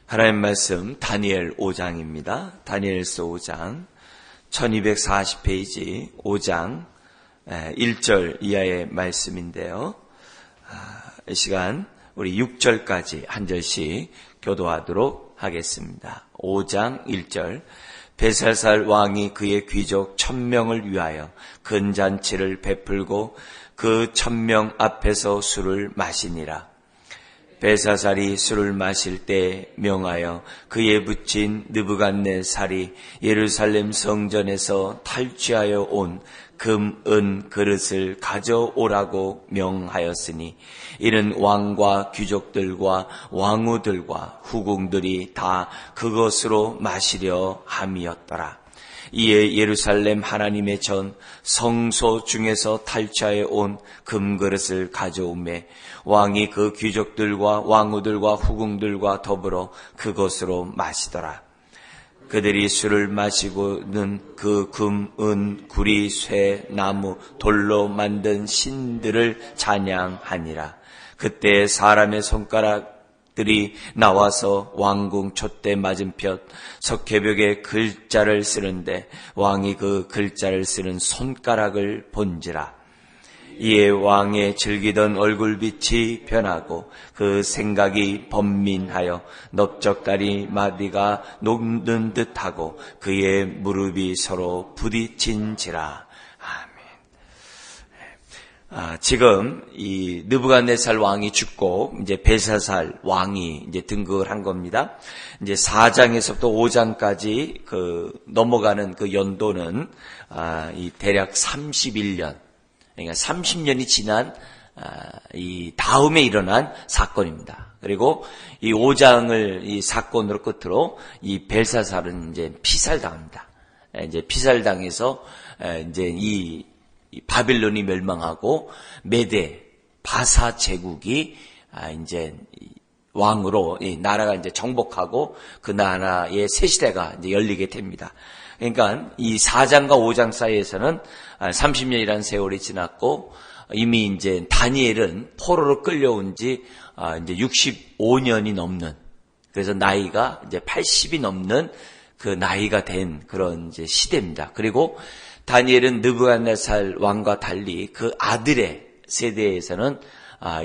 하나님 말씀 다니엘 5장입니다. 다니엘서 5장 1240페이지 5장 1절 이하의 말씀인데요. 이 시간 우리 6절까지 한 절씩 교도하도록 하겠습니다. 5장 1절 벨사살 왕이 그의 귀족 1000명을 위하여 큰 잔치를 베풀고 그 1000명 앞에서 술을 마시니라. 벨사살이 술을 마실 때 명하여 그에 붙인 느부갓네살이 예루살렘 성전에서 탈취하여 온 금, 은 그릇을 가져오라고 명하였으니 이는 왕과 귀족들과 왕후들과 후궁들이 다 그것으로 마시려 함이었더라. 이에 예루살렘 하나님의 전 성소 중에서 탈취하여 온 금그릇을 가져오매 왕이 그 귀족들과 왕후들과 후궁들과 더불어 그것으로 마시더라. 그들이 술을 마시고는 그 금, 은, 구리, 쇠, 나무, 돌로 만든 신들을 찬양하니라. 그때 사람의 손가락들이 나와서 왕궁 촛대 맞은편 석회벽에 글자를 쓰는데 왕이 그 글자를 쓰는 손가락을 본지라. 이에 왕의 즐기던 얼굴빛이 변하고 그 생각이 번민하여 넓적다리 마디가 녹는 듯하고 그의 무릎이 서로 부딪힌지라. 아멘. 지금 이 느부갓네살 왕이 죽고 이제 벨사살 왕이 이제 등극을 한 겁니다. 이제 4장에서부터 5장까지 넘어가는 그 연도는 이 대략 31년. 그러니까 30년이 지난 이 다음에 일어난 사건입니다. 그리고 이 5장을 이 사건으로 끝으로 이 벨사살은 이제 피살당합니다. 이제 피살당해서 이제 이 바빌론이 멸망하고 메데 바사 제국이 이제 왕으로 이 나라가 이제 정복하고 그 나라의 새 시대가 이제 열리게 됩니다. 그러니까 이 4장과 5장 사이에서는 30년이라는 세월이 지났고 이미 이제 다니엘은 포로로 끌려온 지 이제 65년이 넘는, 그래서 나이가 이제 80이 넘는 그 나이가 된 그런 이제 시대입니다. 그리고 다니엘은 느부갓네살 왕과 달리 그 아들의 세대에서는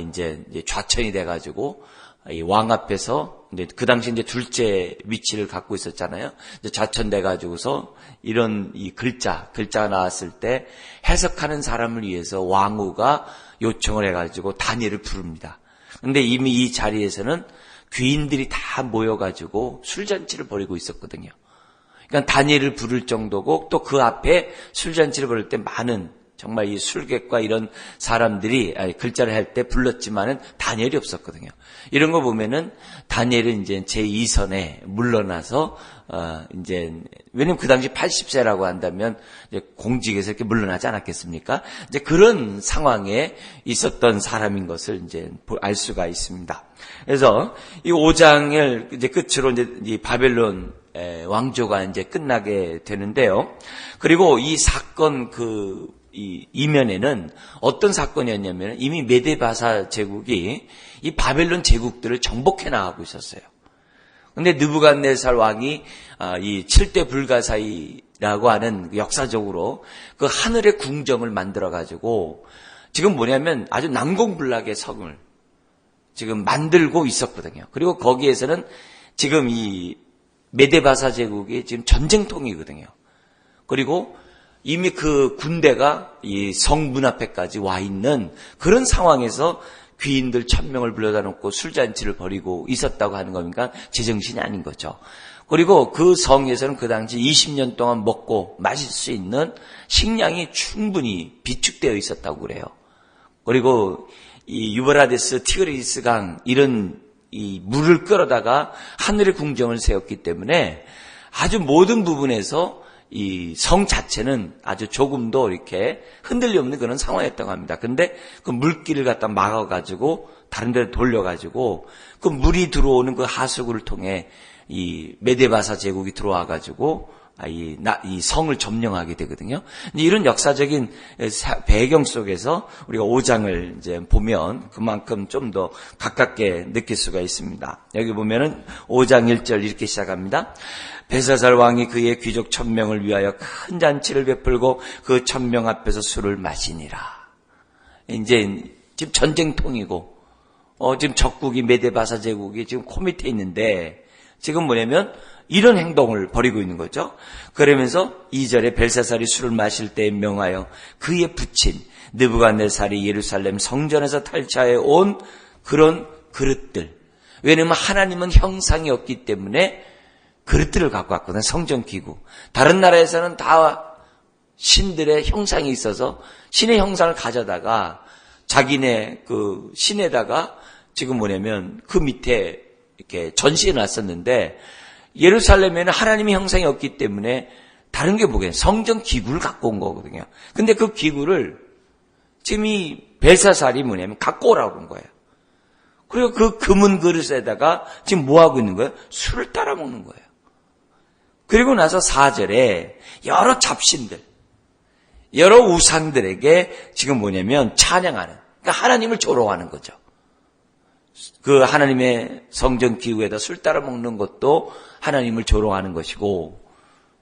이제 좌천이 돼가지고 이 왕 앞에서 이제 그 당시 이제 둘째 위치를 갖고 있었잖아요. 이제 좌천돼 가지고서 이런 이 글자가 나왔을 때 해석하는 사람을 위해서 왕후가 요청을 해가지고 다니엘을 부릅니다. 근데 이미 이 자리에서는 귀인들이 다 모여가지고 술잔치를 벌이고 있었거든요. 그러니까 다니엘을 부를 정도고 또 그 앞에 술잔치를 벌일 때 많은 정말 이 술객과 이런 사람들이 글자를 할 때 불렀지만은 다니엘이 없었거든요. 이런 거 보면은 다니엘은 이제 제2선에 물러나서 이제 왜냐면 그 당시 80세라고 한다면 이제 공직에서 이렇게 물러나지 않았겠습니까? 이제 그런 상황에 있었던 사람인 것을 이제 알 수가 있습니다. 그래서 이 5장을 이제 끝으로 이제 이 바벨론 왕조가 이제 끝나게 되는데요. 그리고 이 사건 이 이면에는 어떤 사건이었냐면 이미 메데바사 제국이 이 바벨론 제국들을 정복해 나가고 있었어요. 근데 느부갓네살 왕이 이 7대 불가사의라고 하는 역사적으로 그 하늘의 궁정을 만들어 가지고 지금 뭐냐면 아주 난공불락의 성을 지금 만들고 있었거든요. 그리고 거기에서는 지금 이 메데바사 제국이 지금 전쟁통이거든요. 그리고 이미 그 군대가 이 성문 앞에까지 와 있는 그런 상황에서 귀인들 1000명을 불러다 놓고 술잔치를 벌이고 있었다고 하는 겁니까? 제정신이 아닌 거죠. 그리고 그 성에서는 그 당시 20년 동안 먹고 마실 수 있는 식량이 충분히 비축되어 있었다고 그래요. 그리고 이 유브라데스, 티그리스 강 이런 이 물을 끌어다가 하늘의 궁정을 세웠기 때문에 아주 모든 부분에서 이 성 자체는 아주 조금도 이렇게 흔들림 없는 그런 상황이었다고 합니다. 근데 그 물길을 갖다 막아가지고 다른 데로 돌려가지고 그 물이 들어오는 그 하수구를 통해 이 메데바사 제국이 들어와가지고 이 성을 점령하게 되거든요. 이런 역사적인 배경 속에서 우리가 5장을 이제 보면 그만큼 좀 더 가깝게 느낄 수가 있습니다. 여기 보면은 5장 1절 이렇게 시작합니다. 벨사살 왕이 그의 귀족 1000명을 위하여 큰 잔치를 베풀고 그 1000명 앞에서 술을 마시니라. 이제 지금 전쟁통이고 지금 적국이 메데바사 제국이 지금 코밑에 있는데 지금 뭐냐면 이런 행동을 벌이고 있는 거죠. 그러면서 2절에 벨사살이 술을 마실 때에 명하여 그의 부친 느부갓네살이 예루살렘 성전에서 탈취해 온 그런 그릇들. 왜냐하면 하나님은 형상이 없기 때문에 그릇들을 갖고 왔거든요. 성전기구. 다른 나라에서는 다 신들의 형상이 있어서 신의 형상을 가져다가 자기네 그 신에다가 지금 뭐냐면 그 밑에 이렇게 전시해 놨었는데 예루살렘에는 하나님의 형상이 없기 때문에 다른 게 뭐겠어요? 성전 기구를 갖고 온 거거든요. 근데 그 기구를 지금 이 벨사살이 뭐냐면 갖고 오라고 온 거예요. 그리고 그 금은 그릇에다가 지금 뭐 하고 있는 거예요? 술을 따라 먹는 거예요. 그리고 나서 4절에 여러 잡신들, 여러 우상들에게 지금 뭐냐면 찬양하는, 그러니까 하나님을 조롱하는 거죠. 그 하나님의 성전 기구에다 술 따라 먹는 것도 하나님을 조롱하는 것이고,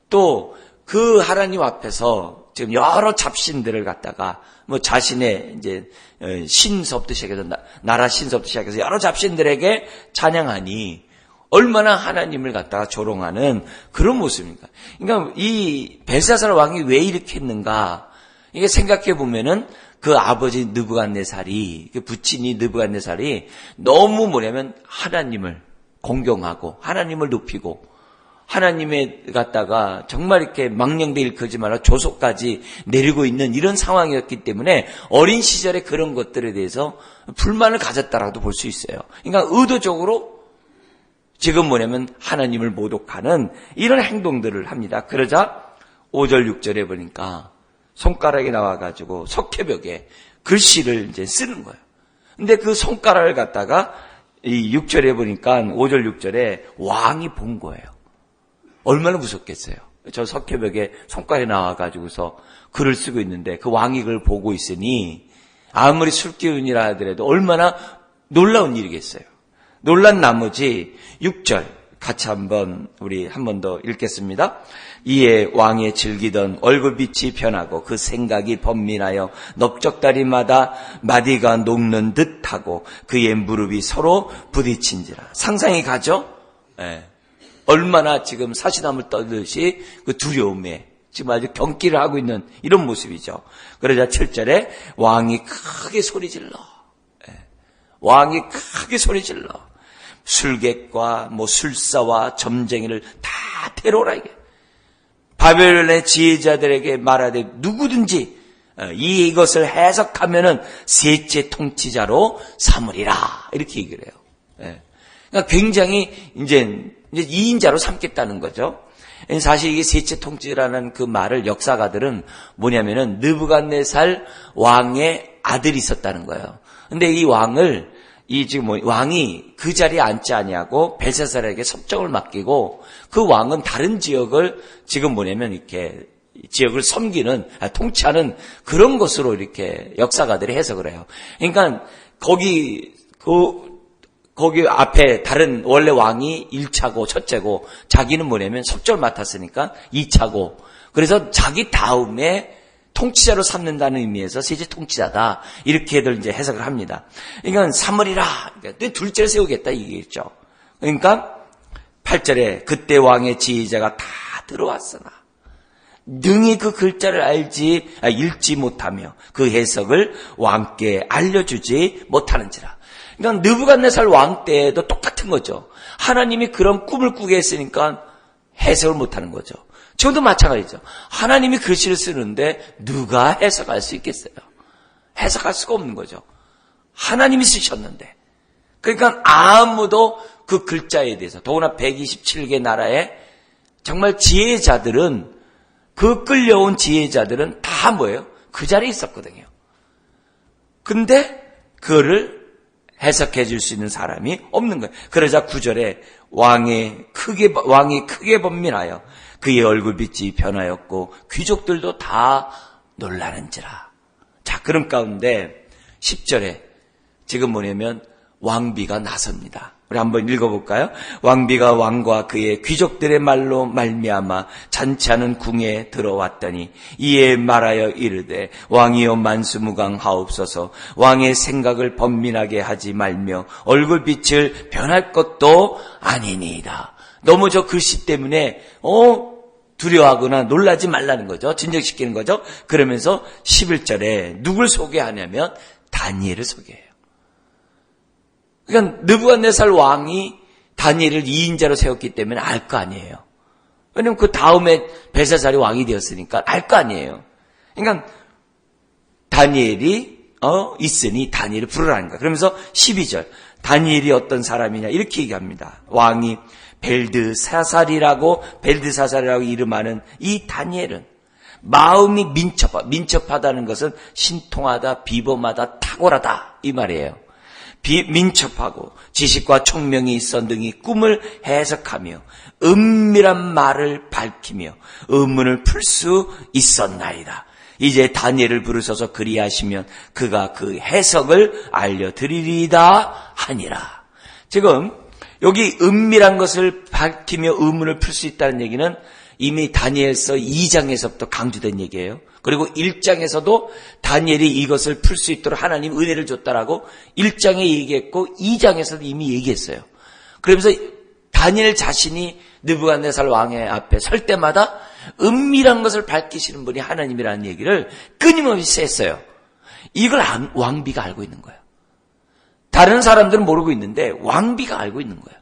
또 그 하나님 앞에서 지금 여러 잡신들을 갖다가 뭐 자신의 이제 신서부터 시작해서 나라 신서부터 시작해서 여러 잡신들에게 찬양하니 얼마나 하나님을 갖다가 조롱하는 그런 모습입니까? 그러니까 이 벨사살 왕이 왜 이렇게 했는가? 이게 생각해 보면은 그 아버지 느부갓네살이, 그 부친이 느부갓네살이 너무 뭐냐면 하나님을 공경하고 하나님을 높이고 하나님에 갖다가 정말 이렇게 망령되 일컬지 말아 조소까지 내리고 있는 이런 상황이었기 때문에 어린 시절에 그런 것들에 대해서 불만을 가졌다라고도 볼 수 있어요. 그러니까 의도적으로 지금 뭐냐면 하나님을 모독하는 이런 행동들을 합니다. 그러자 5절 6절에 보니까 손가락이 나와가지고 석회벽에 글씨를 이제 쓰는 거예요. 근데 그 손가락을 갖다가 이 6절에 보니까 5절 6절에 왕이 본 거예요. 얼마나 무섭겠어요. 저 석회벽에 손가락이 나와가지고서 글을 쓰고 있는데 그 왕이 그걸 보고 있으니 아무리 술기운이라 하더라도 얼마나 놀라운 일이겠어요. 놀란 나머지 6절 같이 우리 한 번 더 읽겠습니다. 이에 왕의 즐기던 얼굴빛이 변하고 그 생각이 번민하여 넓적다리마다 마디가 녹는 듯하고 그의 무릎이 서로 부딪힌지라. 상상이 가죠? 네. 얼마나 지금 사시나무를 떠듯이 그 두려움에 지금 아주 경기를 하고 있는 이런 모습이죠. 그러자 7절에 왕이 크게 소리질러. 네. 왕이 크게 소리질러. 술객과 술사와 점쟁이를 다 데려오라 이게. 바벨론의 지혜자들에게 말하되 누구든지 이것을 해석하면은 셋째 통치자로 삼으리라 이렇게 얘기를 해요. 그러니까 굉장히 이제 2인자로 삼겠다는 거죠. 사실 이게 셋째 통치라는 그 말을 역사가들은 뭐냐면은 느부갓네살 왕의 아들이 있었다는 거예요. 근데 이 왕을 왕이 그 자리에 앉지 아니하고 벨사살에게 섭정을 맡기고 그 왕은 다른 지역을 지금 뭐냐면 이렇게 지역을 섬기는, 통치하는 그런 것으로 이렇게 역사가들이 해석을 해요. 그러니까 거기 앞에 다른 원래 왕이 1차고 첫째고 자기는 뭐냐면 섭정을 맡았으니까 2차고 그래서 자기 다음에 통치자로 삼는다는 의미에서 셋째 통치자다. 이렇게들 이제 해석을 합니다. 그러니까 삼으리라. 그러니까 둘째를 세우겠다. 이게죠. 그러니까 8절에 그때 왕의 지휘자가 다 들어왔으나 능히 그 글자를 읽지 못하며 그 해석을 왕께 알려주지 못하는지라. 그러니까 느부갓네살 왕 때도 똑같은 거죠. 하나님이 그런 꿈을 꾸게 했으니까 해석을 못하는 거죠. 지금도 마찬가지죠. 하나님이 글씨를 쓰는데 누가 해석할 수 있겠어요? 해석할 수가 없는 거죠. 하나님이 쓰셨는데. 그러니까 아무도 그 글자에 대해서 더구나 127개 나라에 정말 지혜자들은 그 끌려온 지혜자들은 다 뭐예요? 그 자리에 있었거든요. 근데 그거를 해석해 줄 수 있는 사람이 없는 거예요. 그러자 9절에 왕이 크게 번민하여 그의 얼굴빛이 변하였고 귀족들도 다 놀라는지라. 자, 그런 가운데 10절에 지금 뭐냐면 왕비가 나섭니다. 우리 한번 읽어볼까요? 왕비가 왕과 그의 귀족들의 말로 말미암아 잔치하는 궁에 들어왔더니 이에 말하여 이르되 왕이여 만수무강하옵소서. 왕의 생각을 번민하게 하지 말며 얼굴빛을 변할 것도 아니니이다. 너무 저 글씨 때문에 두려워하거나 놀라지 말라는 거죠. 진정시키는 거죠. 그러면서 11절에 누굴 소개하냐면 다니엘을 소개해요. 그러니까 느부갓네살 왕이 다니엘을 2인자로 세웠기 때문에 알 거 아니에요. 왜냐면 그 다음에 벨사살이 왕이 되었으니까 알 거 아니에요. 그러니까 다니엘이 있으니 다니엘을 부르라는 거예요. 그러면서 12절 다니엘이 어떤 사람이냐 이렇게 얘기합니다. 왕이 벨드사살이라고 이름하는 이 다니엘은 마음이 민첩하다는 것은 신통하다, 비범하다, 탁월하다 이 말이에요. 민첩하고 지식과 총명이 있어 능히 꿈을 해석하며 은밀한 말을 밝히며 의문을 풀 수 있었나이다. 이제 다니엘을 부르셔서 그리하시면 그가 그 해석을 알려드리리다 하니라. 지금 여기 은밀한 것을 밝히며 의문을 풀 수 있다는 얘기는 이미 다니엘서 2장에서부터 강조된 얘기예요. 그리고 1장에서도 다니엘이 이것을 풀 수 있도록 하나님 은혜를 줬다라고 1장에 얘기했고 2장에서도 이미 얘기했어요. 그러면서 다니엘 자신이 느부갓네살 왕의 앞에 설 때마다 은밀한 것을 밝히시는 분이 하나님이라는 얘기를 끊임없이 했어요. 이걸 왕비가 알고 있는 거예요. 다른 사람들은 모르고 있는데 왕비가 알고 있는 거예요.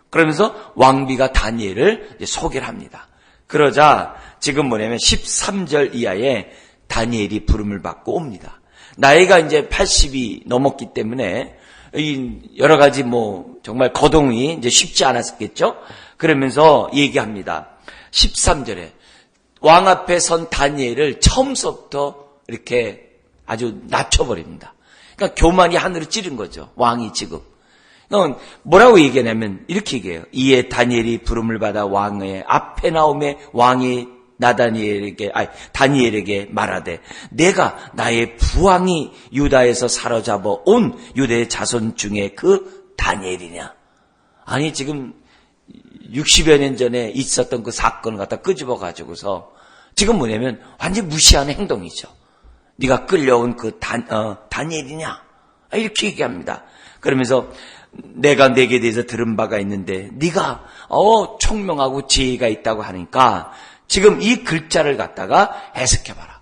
그러면서 왕비가 다니엘을 소개를 합니다. 그러자 지금 뭐냐면 13절 이하에 다니엘이 부름을 받고 옵니다. 나이가 이제 80이 넘었기 때문에 여러 가지 정말 거동이 이제 쉽지 않았겠죠. 그러면서 얘기합니다. 13절에 왕 앞에 선 다니엘을 처음부터 이렇게 아주 낮춰버립니다. 그러니까 교만이 하늘을 찌른 거죠. 왕이 지금. 뭐라고 얘기하냐면 이렇게 얘기해요. 이에 다니엘이 부름을 받아 왕의 앞에 나오매 왕이 다니엘에게 말하되 내가 나의 부왕이 유다에서 사로잡아 온 유대의 자손 중에 그 다니엘이냐. 아니 지금 60여 년 전에 있었던 그 사건을 갖다 끄집어 가지고서 지금 뭐냐면 완전히 무시하는 행동이죠. 네가 끌려온 그 다니엘이냐 이렇게 얘기합니다. 그러면서 내가 네게 대해서 들은 바가 있는데 네가 총명하고 지혜가 있다고 하니까 지금 이 글자를 갖다가 해석해봐라.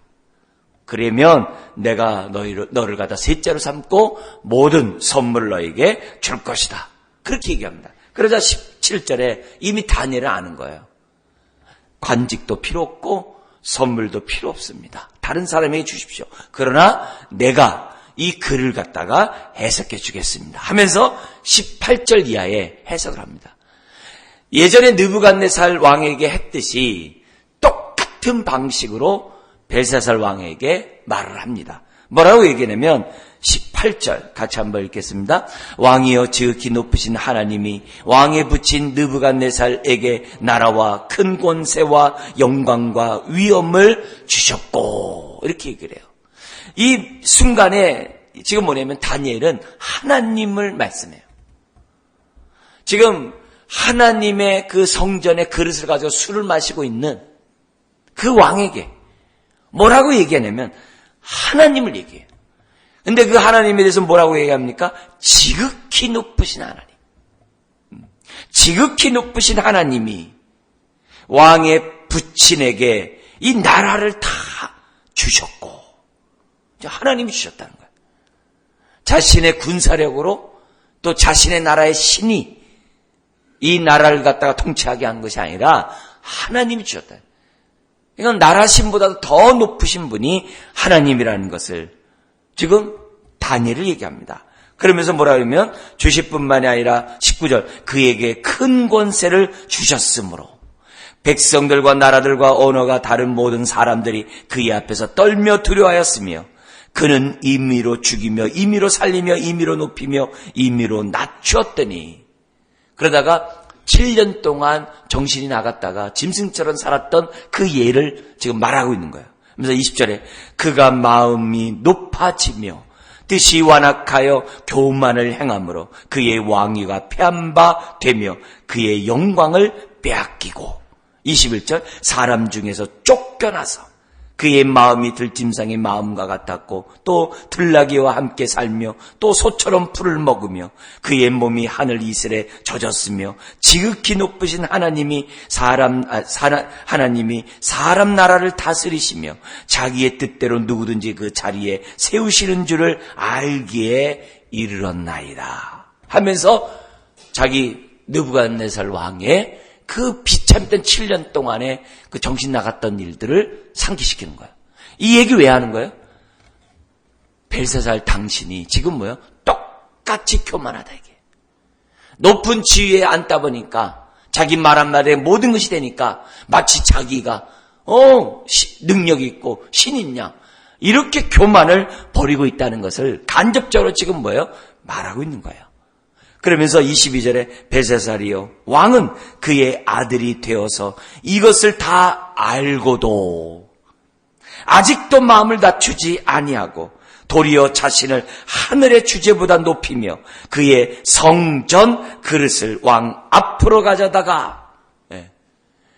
그러면 내가 너를 갖다 셋째로 삼고 모든 선물을 너에게 줄 것이다. 그렇게 얘기합니다. 그러자 17절에 이미 다니엘을 아는 거예요. 관직도 필요 없고 선물도 필요 없습니다. 다른 사람에게 주십시오. 그러나 내가 이 글을 갖다가 해석해 주겠습니다 하면서 18절 이하에 해석을 합니다. 예전에 느부갓네살 왕에게 했듯이 똑같은 방식으로 벨사살 왕에게 말을 합니다. 뭐라고 얘기하냐면 18절 같이 한번 읽겠습니다. 왕이여 지극히 높으신 하나님이 왕에 붙인 느부갓네살에게 나라와 큰 권세와 영광과 위엄을 주셨고 이렇게 얘기를 해요. 이 순간에 지금 뭐냐면 다니엘은 하나님을 말씀해요. 지금 하나님의 그 성전의 그릇을 가지고 술을 마시고 있는 그 왕에게 뭐라고 얘기하냐면 하나님을 얘기해요. 근데 그 하나님에 대해서 뭐라고 얘기합니까? 지극히 높으신 하나님. 지극히 높으신 하나님이 왕의 부친에게 이 나라를 다 주셨고 하나님이 주셨다는 거예요. 자신의 군사력으로 또 자신의 나라의 신이 이 나라를 갖다가 통치하게 한 것이 아니라 하나님이 주셨다. 이건 나라 신보다 더 높으신 분이 하나님이라는 것을 지금 다니엘을 얘기합니다. 그러면서 뭐라 그러면 주실 뿐만이 아니라 19절 그에게 큰 권세를 주셨으므로 백성들과 나라들과 언어가 다른 모든 사람들이 그의 앞에서 떨며 두려워하였으며 그는 임의로 죽이며 임의로 살리며 임의로 높이며 임의로 낮추었더니, 그러다가 7년 동안 정신이 나갔다가 짐승처럼 살았던 그 예를 지금 말하고 있는 거예요. 그래서 20절에 그가 마음이 높아지며 뜻이 완악하여 교만을 행함으로 그의 왕위가 패한 바 되며 그의 영광을 빼앗기고, 21절 사람 중에서 쫓겨나서 그의 마음이 들짐승의 마음과 같았고 또 들나귀와 함께 살며 또 소처럼 풀을 먹으며 그의 몸이 하늘 이슬에 젖었으며 지극히 높으신 하나님이 사람 나라를 다스리시며 자기의 뜻대로 누구든지 그 자리에 세우시는 줄을 알기에 이르렀나이다 하면서 자기 느부갓네살 왕의 그 비참했던 7년 동안에 그 정신 나갔던 일들을 상기시키는 거예요. 이 얘기 왜 하는 거예요? 벨사살 당신이 지금 뭐예요? 똑같이 교만하다 이게. 높은 지위에 앉다 보니까 자기 말 한마디에 모든 것이 되니까 마치 자기가 능력이 있고 신인 양 이렇게 교만을 벌이고 있다는 것을 간접적으로 지금 뭐예요? 말하고 있는 거예요. 그러면서 22절에 벨사살이요 왕은 그의 아들이 되어서 이것을 다 알고도 아직도 마음을 낮추지 아니하고 도리어 자신을 하늘의 주제보다 높이며 그의 성전 그릇을 왕 앞으로 가져다가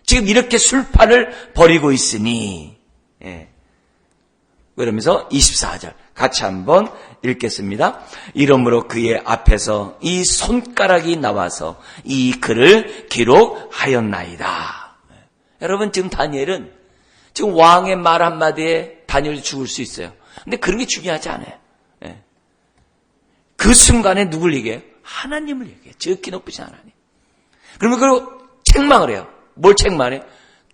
지금 이렇게 술판을 벌이고 있으니, 그러면서 24절 같이 한번 읽겠습니다. 이러므로 그의 앞에서 이 손가락이 나와서 이 글을 기록하였나이다. 여러분, 지금 다니엘은 지금 왕의 말 한마디에 다니엘이 죽을 수 있어요. 근데 그런 게 중요하지 않아요. 그 순간에 누굴 얘기해요? 하나님을 얘기해요. 지극히 높으신 하나님. 그러면 그리고 책망을 해요. 뭘 책망해요?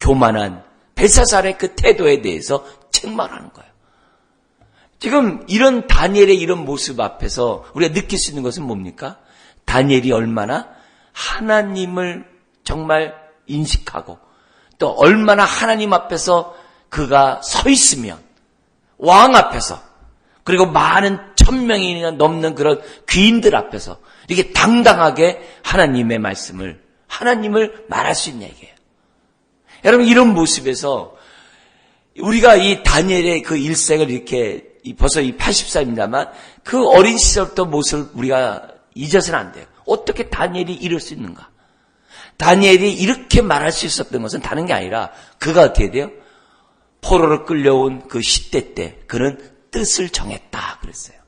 교만한 벨사살의 그 태도에 대해서 책망하는 거예요. 지금 이런 다니엘의 이런 모습 앞에서 우리가 느낄 수 있는 것은 뭡니까? 다니엘이 얼마나 하나님을 정말 인식하고 또 얼마나 하나님 앞에서 그가 서 있으면 왕 앞에서 그리고 많은 1000명이나 넘는 그런 귀인들 앞에서 이렇게 당당하게 하나님의 말씀을 하나님을 말할 수 있냐 이게요. 여러분, 이런 모습에서 우리가 이 다니엘의 그 일생을 이렇게 벌써 이 80살입니다만 그 어린 시절부터 모습을 우리가 잊어서는 안 돼요. 어떻게 다니엘이 이럴 수 있는가? 다니엘이 이렇게 말할 수 있었던 것은 다른 게 아니라 그가 어떻게 돼요? 포로로 끌려온 그 시대 때 그는 뜻을 정했다 그랬어요.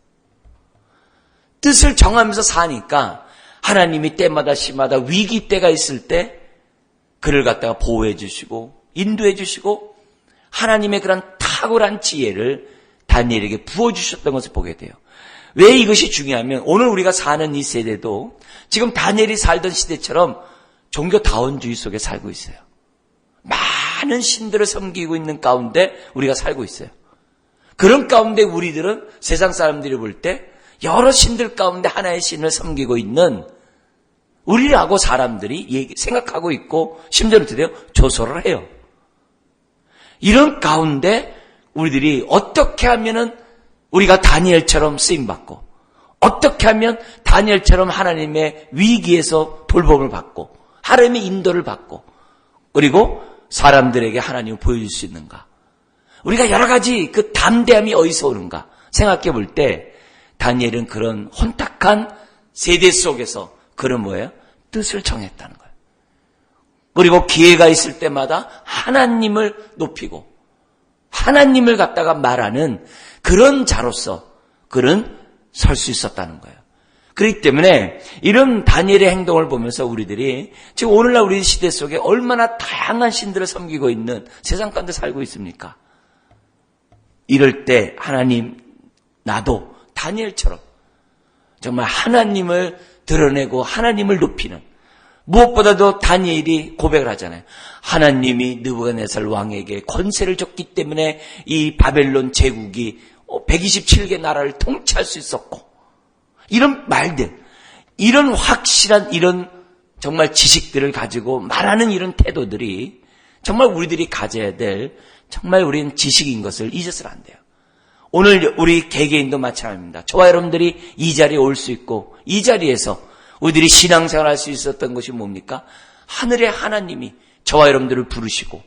뜻을 정하면서 사니까 하나님이 때마다 시마다 위기 때가 있을 때 그를 갖다가 보호해 주시고 인도해 주시고 하나님의 그런 탁월한 지혜를 다니엘에게 부어주셨던 것을 보게 돼요. 왜 이것이 중요하면 오늘 우리가 사는 이 세대도 지금 다니엘이 살던 시대처럼 종교다원주의 속에 살고 있어요. 많은 신들을 섬기고 있는 가운데 우리가 살고 있어요. 그런 가운데 우리들은 세상 사람들이 볼 때 여러 신들 가운데 하나의 신을 섬기고 있는 우리라고 사람들이 생각하고 있고 심지어는 어떻게 돼요? 조소를 해요. 이런 가운데 우리들이 어떻게 하면은 우리가 다니엘처럼 쓰임받고 어떻게 하면 다니엘처럼 하나님의 위기에서 돌봄을 받고 하나님의 인도를 받고 그리고 사람들에게 하나님을 보여줄 수 있는가? 우리가 여러 가지 그 담대함이 어디서 오는가 생각해 볼 때 다니엘은 그런 혼탁한 세대 속에서 그런 뭐예요? 뜻을 정했다는 거예요. 그리고 기회가 있을 때마다 하나님을 높이고 하나님을 갖다가 말하는 그런 자로서 그는 설 수 있었다는 거예요. 그렇기 때문에 이런 다니엘의 행동을 보면서 우리들이 지금 오늘날 우리 시대 속에 얼마나 다양한 신들을 섬기고 있는 세상 가운데 살고 있습니까? 이럴 때 하나님, 나도 다니엘처럼 정말 하나님을 드러내고 하나님을 높이는, 무엇보다도 다니엘이 고백을 하잖아요. 하나님이 느부갓네살 왕에게 권세를 줬기 때문에 이 바벨론 제국이 127개 나라를 통치할 수 있었고, 이런 말들, 이런 확실한 이런 정말 지식들을 가지고 말하는 이런 태도들이 정말 우리들이 가져야 될 정말 우리는 지식인 것을 잊어서는 안 돼요. 오늘 우리 개개인도 마찬가지입니다. 저와 여러분들이 이 자리에 올 수 있고 이 자리에서 우리들이 신앙생활할 수 있었던 것이 뭡니까? 하늘의 하나님이 저와 여러분들을 부르시고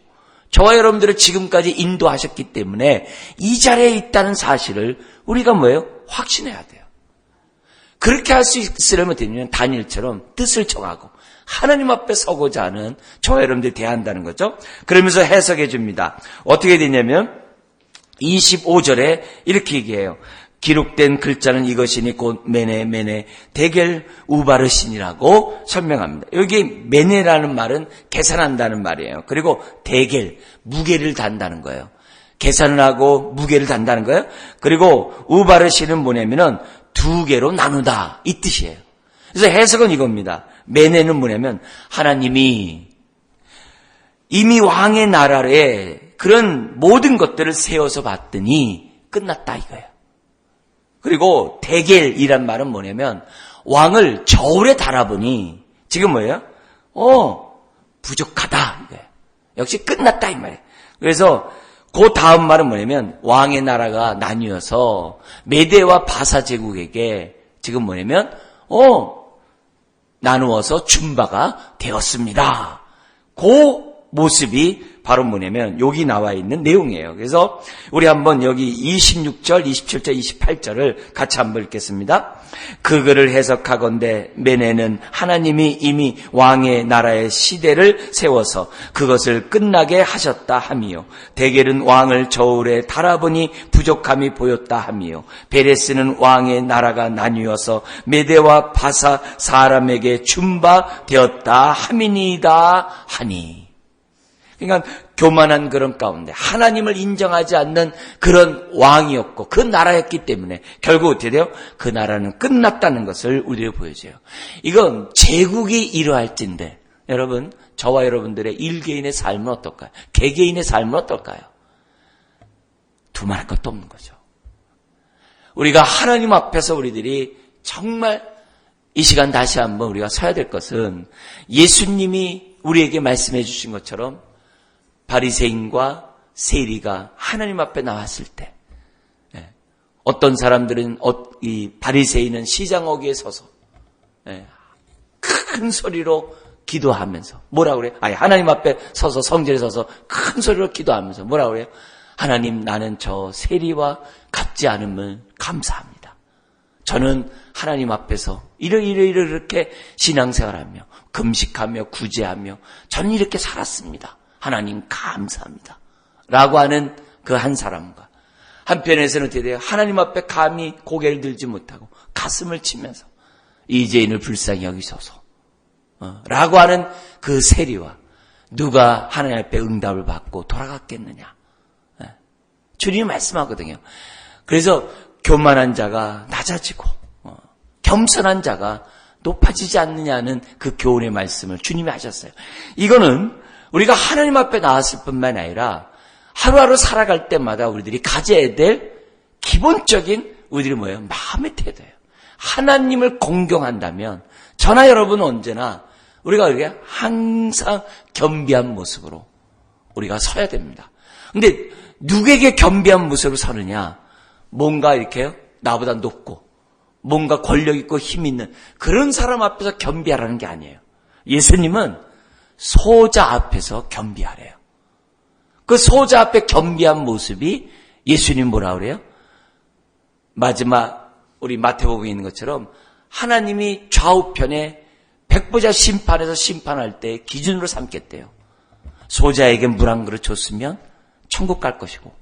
저와 여러분들을 지금까지 인도하셨기 때문에 이 자리에 있다는 사실을 우리가 뭐예요? 확신해야 돼요. 그렇게 할 수 있으려면 되면 다니엘처럼 뜻을 정하고 하나님 앞에 서고자 하는 저와 여러분들이 돼야 한다는 거죠. 그러면서 해석해 줍니다. 어떻게 되냐면 25절에 이렇게 얘기해요. 기록된 글자는 이것이니 곧 메네 대겔 우바르신이라고 설명합니다. 여기 메네라는 말은 계산한다는 말이에요. 그리고 대겔 무게를 단다는 거예요. 계산을 하고 무게를 단다는 거예요. 그리고 우바르신은 뭐냐면은 두 개로 나누다 이 뜻이에요. 그래서 해석은 이겁니다. 메네는 뭐냐면 하나님이 이미 왕의 나라에 그런 모든 것들을 세워서 봤더니 끝났다 이거예요. 그리고 대겔이란 말은 뭐냐면 왕을 저울에 달아보니 지금 뭐예요? 부족하다 이거예요. 역시 끝났다 이 말이에요. 그래서 그 다음 말은 뭐냐면 왕의 나라가 나뉘어서 메대와 바사 제국에게 지금 뭐냐면 나누어서 준 바가 되었습니다. 그 모습이 바로 뭐냐면 여기 나와 있는 내용이에요. 그래서 우리 한번 여기 26절, 27절, 28절을 같이 한번 읽겠습니다. 그 글을 해석하건대 메네는 하나님이 이미 왕의 나라의 시대를 세워서 그것을 끝나게 하셨다 함이요. 데겔은 왕을 저울에 달아보니 부족함이 보였다 함이요. 베레스는 왕의 나라가 나뉘어서 메대와 바사 사람에게 준 바 되었다 함이니이다 하니. 그러니까 교만한 그런 가운데 하나님을 인정하지 않는 그런 왕이었고 그 나라였기 때문에 결국 어떻게 돼요? 그 나라는 끝났다는 것을 우리에게 보여줘요. 이건 제국이 이러할진데 여러분 저와 여러분들의 일개인의 삶은 어떨까요? 개개인의 삶은 어떨까요? 두말할 것도 없는 거죠. 우리가 하나님 앞에서 우리들이 정말 이 시간 다시 한번 우리가 서야 될 것은 예수님이 우리에게 말씀해 주신 것처럼 바리새인과 세리가 하나님 앞에 나왔을 때 어떤 사람들은 이 바리새인은 시장 어귀에 서서 큰 소리로 기도하면서 뭐라고 그래요? 하나님 앞에 서서 성전에 서서 큰 소리로 기도하면서 뭐라고 그래요? 하나님 나는 저 세리와 같지 않음을 감사합니다. 저는 하나님 앞에서 이렇게 신앙생활하며 금식하며 구제하며 저는 이렇게 살았습니다. 하나님 감사합니다. 라고 하는 그 한 사람과 한편에서는 어떻게 돼요? 하나님 앞에 감히 고개를 들지 못하고 가슴을 치면서 이 죄인을 불쌍히 여기소서 라고 하는 그 세리와 누가 하나님 앞에 응답을 받고 돌아갔겠느냐. 주님이 말씀하거든요. 그래서 교만한 자가 낮아지고 겸손한 자가 높아지지 않느냐는 그 교훈의 말씀을 주님이 하셨어요. 이거는 우리가 하나님 앞에 나왔을 뿐만 아니라 하루하루 살아갈 때마다 우리들이 가져야 될 기본적인 우리들이 뭐예요? 마음의 태도예요. 하나님을 공경한다면 저나 여러분은 언제나 우리가 이렇게 항상 겸비한 모습으로 우리가 서야 됩니다. 근데 누구에게 겸비한 모습으로 서느냐? 뭔가 이렇게 나보다 높고 뭔가 권력 있고 힘 있는 그런 사람 앞에서 겸비하라는 게 아니에요. 예수님은 소자 앞에서 겸비하래요. 그 소자 앞에 겸비한 모습이 예수님 뭐라 그래요? 마지막 우리 마태복음에 있는 것처럼 하나님이 좌우편에 백보자 심판에서 심판할 때 기준으로 삼겠대요. 소자에게 물 한 그릇 줬으면 천국 갈 것이고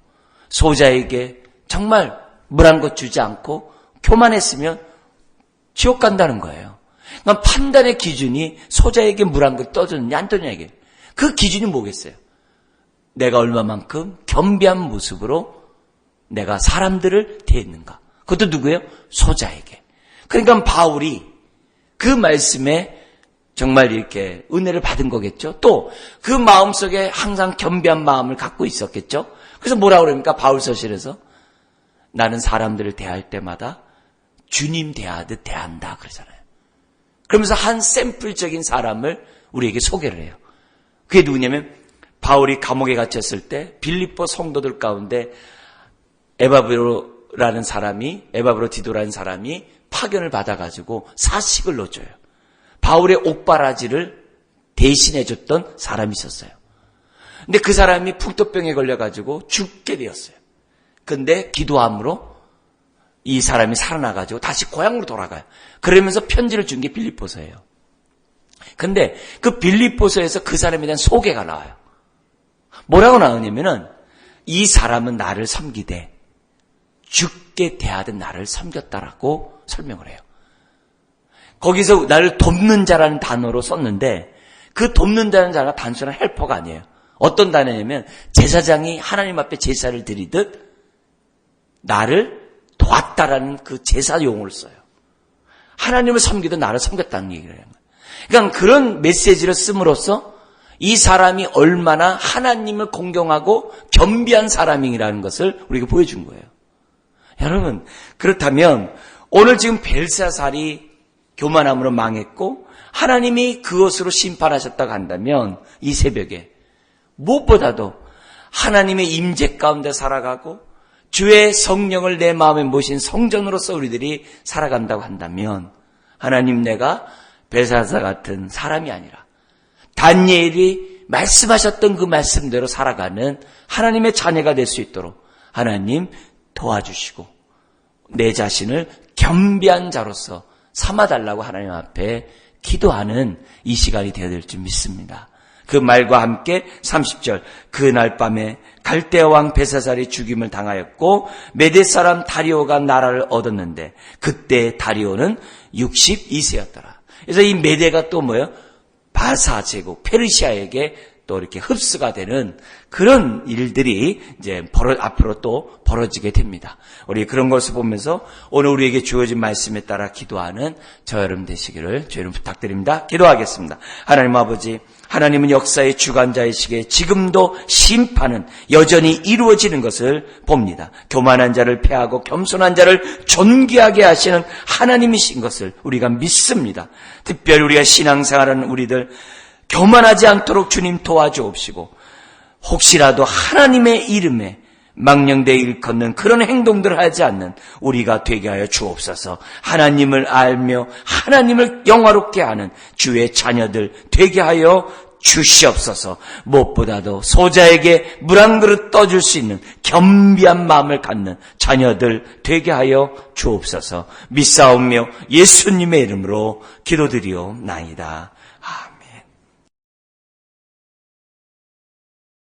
소자에게 정말 물 한 것 주지 않고 교만했으면 지옥 간다는 거예요. 그러니까 판단의 기준이 소자에게 물 한 그릇 떠줬느냐 안 떠줬느냐 그 기준이 뭐겠어요? 내가 얼마만큼 겸비한 모습으로 내가 사람들을 대했는가. 그것도 누구예요? 소자에게. 그러니까 바울이 그 말씀에 정말 이렇게 은혜를 받은 거겠죠. 또 그 마음속에 항상 겸비한 마음을 갖고 있었겠죠. 그래서 뭐라고 그럽니까? 바울서실에서 나는 사람들을 대할 때마다 주님 대하듯 대한다 그러잖아요. 그러면서 한 샘플적인 사람을 우리에게 소개를 해요. 그게 누구냐면 바울이 감옥에 갇혔을 때 빌립보 성도들 가운데 에바브로라는 사람이, 에바브로디도라는 사람이 파견을 받아가지고 사식을 넣어줘요. 바울의 옥바라지를 대신해줬던 사람이 있었어요. 근데 그 사람이 풍토병에 걸려가지고 죽게 되었어요. 근데 기도함으로 이 사람이 살아나가지고 다시 고향으로 돌아가요. 그러면서 편지를 준 게 빌립보서예요. 근데 그 빌립보서에서 그 사람에 대한 소개가 나와요. 뭐라고 나오냐면은 이 사람은 나를 섬기되 죽게 대하던 나를 섬겼다라고 설명을 해요. 거기서 나를 돕는 자라는 단어로 썼는데 그 돕는 자라는 단어가 단순한 헬퍼가 아니에요. 어떤 단어냐면 제사장이 하나님 앞에 제사를 드리듯 나를 도왔다라는 그 제사 용어를 써요. 하나님을 섬기듯 나를 섬겼다는 얘기를 해요. 그러니까 그런 메시지를 씀으로써 이 사람이 얼마나 하나님을 공경하고 겸비한 사람이라는 것을 우리에게 보여준 거예요. 여러분, 그렇다면 오늘 지금 벨사살이 교만함으로 망했고 하나님이 그것으로 심판하셨다고 한다면 이 새벽에 무엇보다도 하나님의 임재 가운데 살아가고 주의 성령을 내 마음에 모신 성전으로서 우리들이 살아간다고 한다면 하나님, 내가 벨사살 같은 사람이 아니라 다니엘이 말씀하셨던 그 말씀대로 살아가는 하나님의 자녀가 될 수 있도록 하나님 도와주시고 내 자신을 겸비한 자로서 삼아달라고 하나님 앞에 기도하는 이 시간이 되어야 될 줄 믿습니다. 그 말과 함께 30절, 그날 밤에 갈대아 왕 벨사살이 죽임을 당하였고 메대 사람 다리오가 나라를 얻었는데 그때 다리오는 62세였더라. 그래서 이 메대가 또 뭐예요? 바사 제국, 페르시아에게 또 이렇게 흡수가 되는 그런 일들이 이제 앞으로 또 벌어지게 됩니다. 우리 그런 것을 보면서 오늘 우리에게 주어진 말씀에 따라 기도하는 저 여러분 되시기를 주님 부탁드립니다. 기도하겠습니다. 하나님 아버지, 하나님은 역사의 주관자이시기에 지금도 심판은 여전히 이루어지는 것을 봅니다. 교만한 자를 폐하고 겸손한 자를 존귀하게 하시는 하나님이신 것을 우리가 믿습니다. 특별히 우리가 신앙생활하는 우리들 교만하지 않도록 주님 도와주옵시고 혹시라도 하나님의 이름에 망령되이 일컫는 그런 행동들을 하지 않는 우리가 되게 하여 주옵소서. 하나님을 알며 하나님을 영화롭게 하는 주의 자녀들 되게 하여 주시옵소서. 무엇보다도 소자에게 물 한 그릇 떠줄 수 있는 겸비한 마음을 갖는 자녀들 되게 하여 주옵소서. 믿사오며 예수님의 이름으로 기도드리옵나이다.